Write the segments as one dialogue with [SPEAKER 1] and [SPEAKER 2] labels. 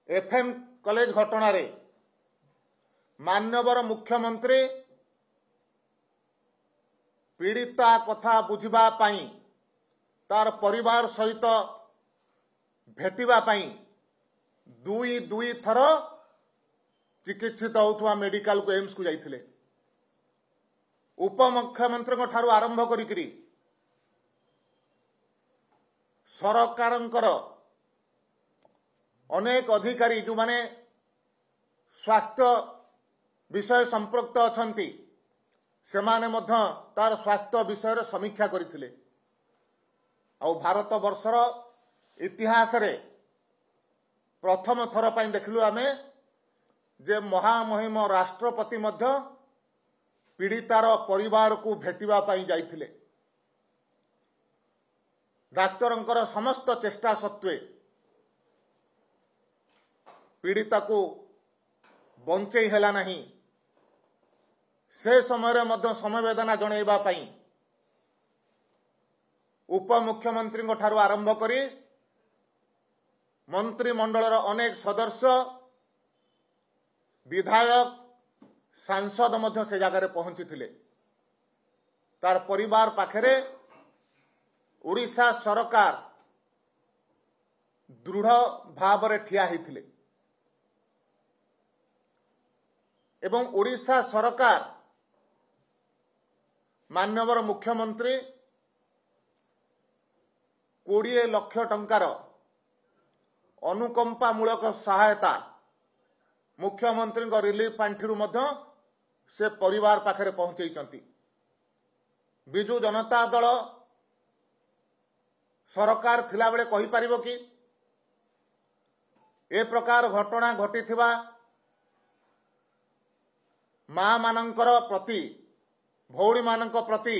[SPEAKER 1] FM college घटना रे माननीय मुख्यमंत्री पीड़िता कथा बुझिबा पाई तार परिवार सहित भेटिबा पाई दुई थर चिकित्सित होउथवा मेडिकल को एम्स को जाइथिले। उपमुख्यमंत्री ठारू आरंभ करी सरकारंकर अनेक अधिकारी जो माने स्वास्थ्य विषय संपृक्त अछंती सेमाने मध्य तार स्वास्थ्य विषय समीक्षा करथिले। आ भारत वर्षर इतिहास रे प्रथम थर पाई देखलु आमे जे महामहिम राष्ट्रपति मध्य पीड़ितार परिवार को भेटिबा पाई जाइथिले। डाक्तरंकर समस्त चेष्टा सत्वे पीड़िता को बंचई हेला नहीं। से समय मध्य समवेदना जणैबा पाई उपमुख्यमंत्री ठारू आरंभ करी मंत्रिमंडलर अनेक सदस्य विधायक सांसद मध्य से जगह पहुंची थिले। तार परिवार पाखरे ओडिशा सरकार दृढ़ भाव रे ठिया हिथिले एवं ओडिशा सरकार माननीय मुख्यमंत्री 20 लाख टंकार अनुकंपामूलक सहायता मुख्यमंत्री रिलीफ पांठि से परिवार पाखरे पहुंचई। बिजु जनता दल सरकार थिला बेले कहि परिबो कि ए प्रकार घटना घटिथिबा मां मानंकर प्रति भौणी मानंक प्रति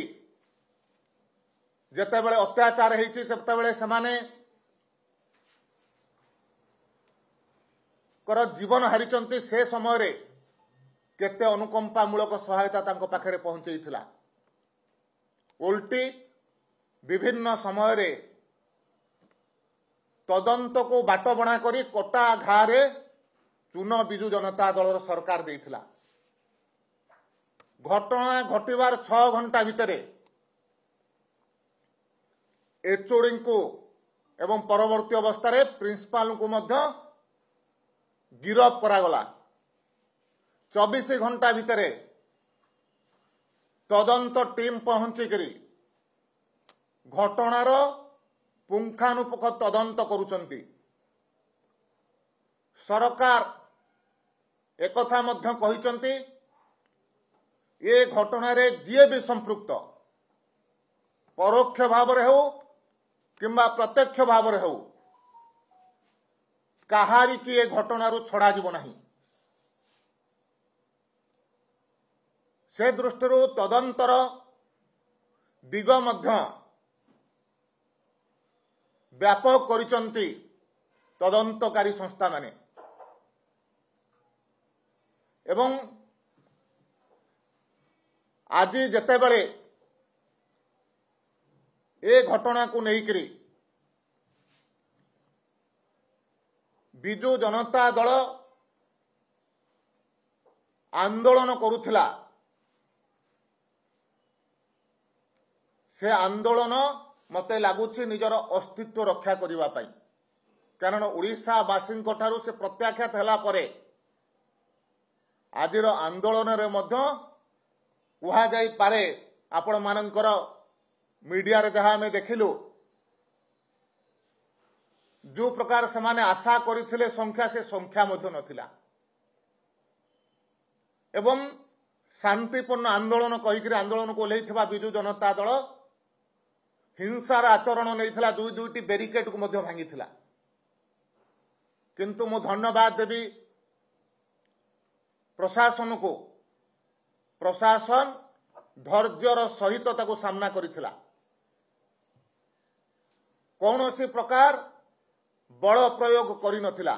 [SPEAKER 1] जेतेबेले अत्याचार हेछि सेतेबेले सेमाने कर जीवन हारिचंती से समय रे केते अनुकंपामूलक सहायता तांको पाखरे पहुंचईथिला। उल्टी विभिन्न समय रे तदंत को बाट बना करी कोटा घारे चून बिजु जनता दल सरकार देइथिला। घटना घटिबार 6 घंटा भितरे एचओडी को एवं परवर्ती अवस्था रे प्रिंसिपाल को मध्य गिरफ करागला। 24 घंटा भितरे तदंत टीम पहुंची करी घटनार पुंखानुपुख तदंत करुचंती। सरकार एकथा मध्य कहिचंती ये घटना रे जे भी संपृक्त परोक्ष भाव रे हो किंबा प्रत्यक्ष भाव रे हो कहारी की ये घटना छड़ा जीव नहीं। से दृष्टि तदंतर दिग मध्य व्यापक करिचंती तदंतकारी संस्था माने एवं आज जेतेबेले ए घटना को लेकर बिजु जनता दल आंदोलन करुथिला से आंदोलन मते लागुछि निजर अस्तित्व रक्षा करिबा पाई। कारण ओडिशा वासी ठारू से प्रत्याख्यात हला परे आजिर आंदोलन रे मध्य कुहा जाई पारे आपण मानकर मीडिया रे जहाँ आमे देखिलु जो प्रकार से माने आशा करिथिले संख्या से संख्या मध्य नथिला एवं शांतिपूर्ण आंदोलन कहिकरी आंदोलन को ओल्हेइथिबा बिजु जनता दल हिंसार आचरण नैथिला दुईटी बेरिकेड को मध्य भांगिथिला। किंतु मो धन्यवाद देवी प्रशासन को। प्रशासन धैर्यर सहित ताको सामना करिथिला। कौनसी प्रकार बल प्रयोग करि नथिला।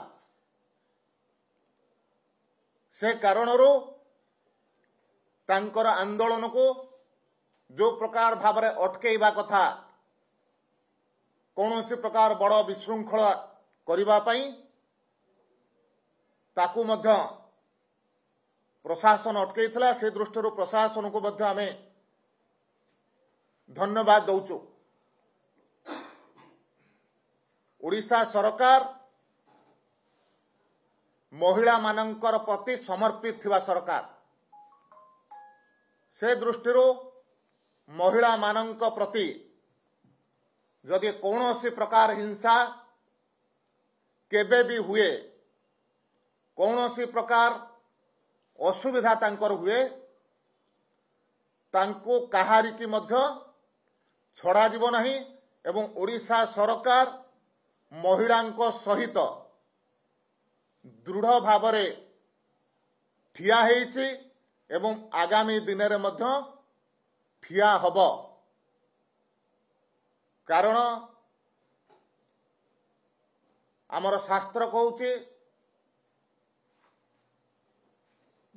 [SPEAKER 1] से कारणरू तांकर आंदोलन को जो प्रकार भाव में अटकेइबा कथा कौन सी प्रकार बड़ विशृंखला करने ताकू मध्य प्रशासन अटकैथिला से दृष्टि प्रशासन को मध्य आमे धन्यवाद दौचु। ओडिशा सरकार महिला मानकर प्रति समर्पित थिबा सरकार से दृष्टि महिला मानक प्रति जदि कौनसी प्रकार हिंसा केबे भी हुए कौनसी प्रकार असुविधा तांकर हुए तांको काहारी की मध्य छड़ा जीव नहीं एवं ओडिशा सरकार महिलांको सहित दृढ़ भावरे ठिया हेइछि एवं आगामी दिन रे मध्य ठिया हब। कारण आमर शास्त्र कहूछि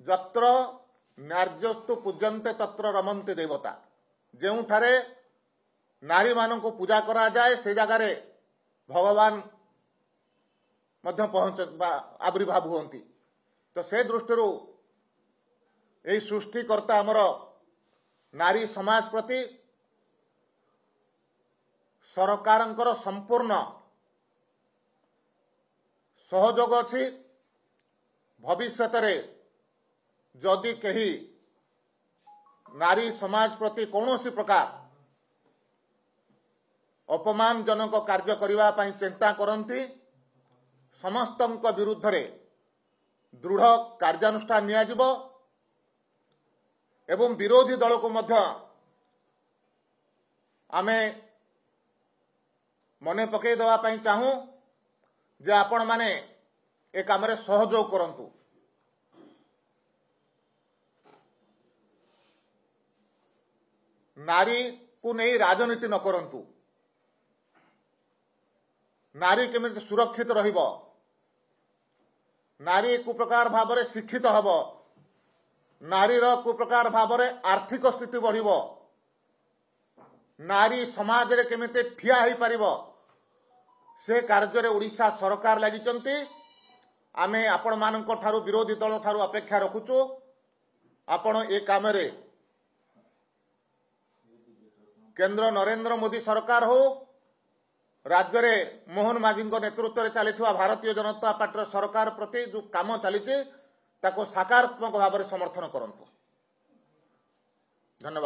[SPEAKER 1] जत्र नार्यस्तु पूज्यन्ते तत्र रमन्ते देवता। ଯେଉଁଠାରେ नारी मानक पूजा करा जाए से जगार भगवान मध्य पहुंच आविर्भाव हुंती। तो से दृष्टि यही सृष्टिकर्ता आमर नारी समाज प्रति सरकारंकर संपूर्ण सहयोग अछि। भविष्यत रे जदि कही नारी समाज प्रति कौनसी प्रकार अपमानजनक कार्य करिवा पई चिंता करंती समस्तंक विरुद्ध रे दृढ़ कार्यानुष्ठान निया जिवो एवं विरोधी दल को मध्य आमे मने पकई देवा पई चाहूं जे आपण माने ए काम रे सहयोग करंतु। नारी को नहीं राजनीति न करंतु। नारी केमिति सुरक्षित रहिबो, नारी को प्रकार भाव में शिक्षित हब, नारीर को प्रकार भाव में आर्थिक स्थिति बढ़िबो, नारी समाज रे केमिति ठिया होई परिबो से कार्य रे ओडिशा सरकार लागिचंती। आमे आपण मानक ठारू विरोधी दल ठारू अपेक्षा रखुचु आपण ए काम रे केंद्र नरेंद्र मोदी सरकार हो राज्य रे मोहन माझी नेतृत्व में चली भारतीय जनता पार्टी सरकार प्रति जो काम चली सकारात्मक भाव में समर्थन करंतु। धन्यवाद।